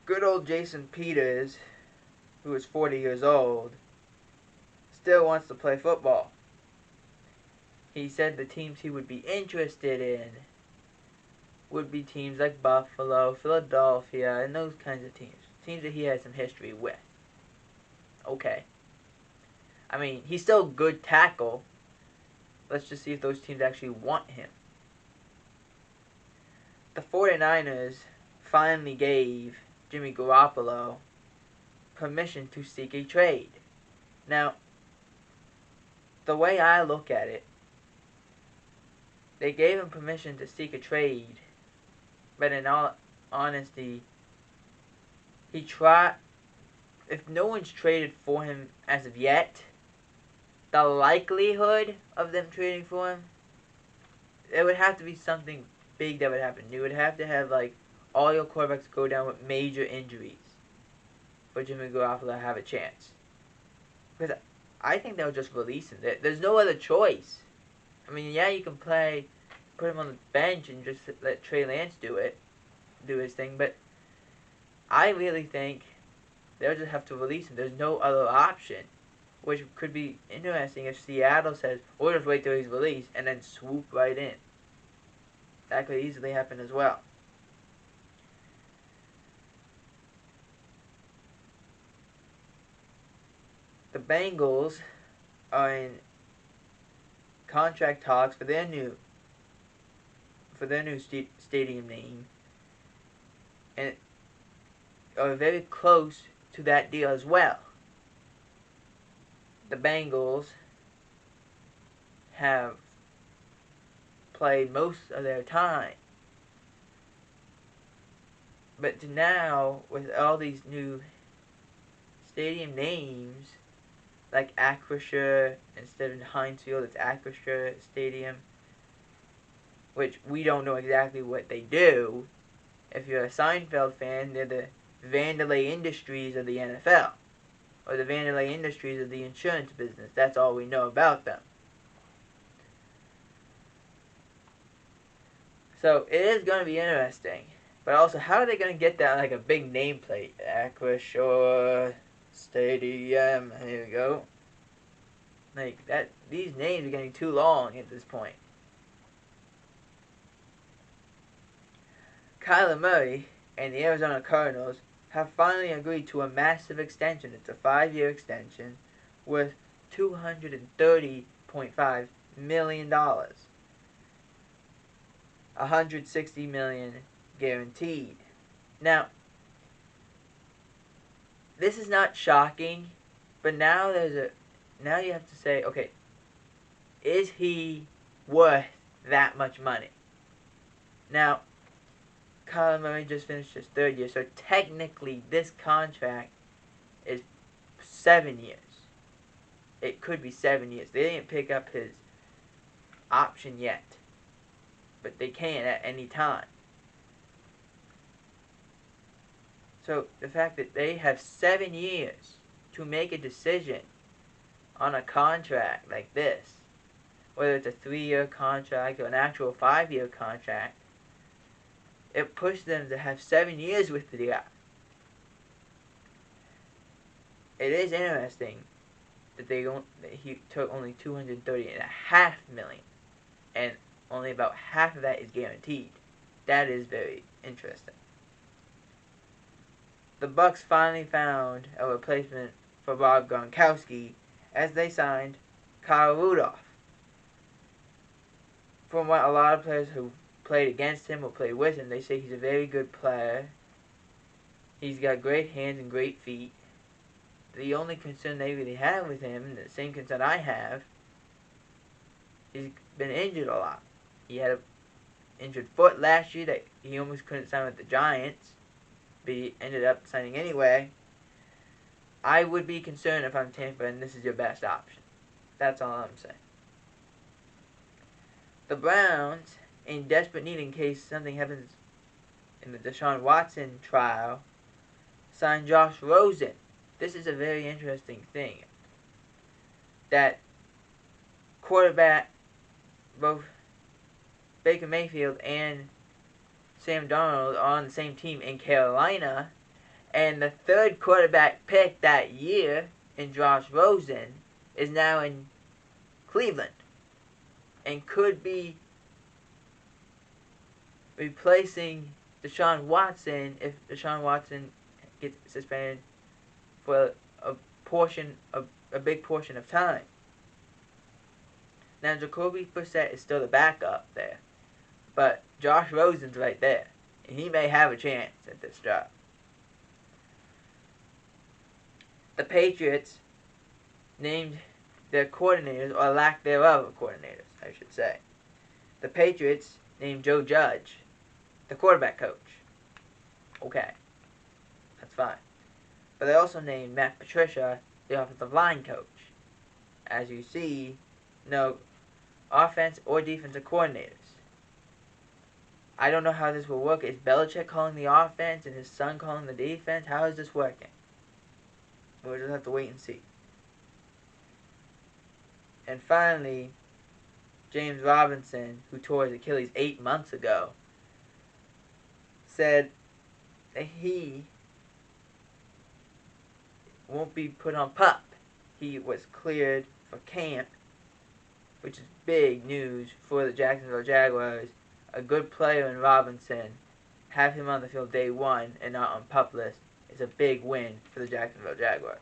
good old Jason Peters, who is 40 years old, still wants to play football. He said the teams he would be interested in would be teams like Buffalo, Philadelphia, and those kinds of teams. Teams that he has some history with. Okay. I mean, he's still a good tackle. Let's just see if those teams actually want him. The 49ers finally gave Jimmy Garoppolo permission to seek a trade. Now, the way I look at it, they gave him permission to seek a trade, but in all honesty, if no one's traded for him as of yet, the likelihood of them trading for him, it would have to be something big that would happen. You would have to have, like, all your quarterbacks go down with major injuries for Jimmy Garoppolo to have a chance. Because I think they'll just release him. There's no other choice. I mean, yeah, you can put him on the bench and just let Trey Lance do his thing, but I really think they'll just have to release him. There's no other option, which could be interesting if Seattle says, we'll just wait till he's released and then swoop right in. That could easily happen as well. The Bengals are in contract talks for their new stadium name, and are very close to that deal as well. The Bengals have played most of their time, but now with all these new stadium names, like Acrisure, instead of Heinz Field, it's Acrisure Stadium, which we don't know exactly what they do. If you're a Seinfeld fan, they're the Vanderlei Industries of the NFL, or the Vanderlei Industries of the insurance business. That's all we know about them. So it is going to be interesting. But also, how are they going to get that like a big nameplate? Acrisure Stadium. Here we go. Like that, these names are getting too long at this point. Kyler Murray and the Arizona Cardinals have finally agreed to a massive extension. It's a 5-year extension worth $230.5 million. $160 million guaranteed. Now, this is not shocking, but now you have to say, okay, is he worth that much money? Now, Kyler Murray just finished his 3rd year, so technically this contract is 7 years. It could be 7 years. They didn't pick up his option yet, but they can at any time. So the fact that they have 7 years to make a decision on a contract like this, whether it's a 3-year contract or an actual 5-year contract, it pushed them to have 7 years with the guy. It is interesting that he took only $230.5 million, and only about half of that is guaranteed. That is very interesting. The Bucs finally found a replacement for Rob Gronkowski as they signed Kyle Rudolph. From what a lot of players who played against him or played with him, they say he's a very good player. He's got great hands and great feet. The only concern they really have with him, and the same concern I have, he's been injured a lot. He had an injured foot last year that he almost couldn't sign with the Giants, but he ended up signing anyway. I would be concerned if I'm Tampa and this is your best option. That's all I'm saying. The Browns, in desperate need in case something happens in the Deshaun Watson trial, signed Josh Rosen. This is a very interesting thing. That quarterback, both Baker Mayfield and Sam Darnold are on the same team in Carolina, And the third quarterback pick that year in Josh Rosen is now in Cleveland and could be replacing Deshaun Watson if Deshaun Watson gets suspended for a big portion of time. Now Jacoby Brissett is still the backup there, but Josh Rosen's right there, and he may have a chance at this job. The Patriots named their coordinators, or lack thereof of coordinators, I should say. The Patriots named Joe Judge the quarterback coach. Okay, that's fine. But they also named Matt Patricia the offensive line coach. As you see, no offense or defensive coordinators. I don't know how this will work. Is Belichick calling the offense and his son calling the defense? How is this working? We'll just have to wait and see. And finally, James Robinson, who tore his Achilles 8 months ago, said that he won't be put on PUP. He was cleared for camp, which is big news for the Jacksonville Jaguars. A good player in Robinson, have him on the field day one and not on PUP list, is a big win for the Jacksonville Jaguars.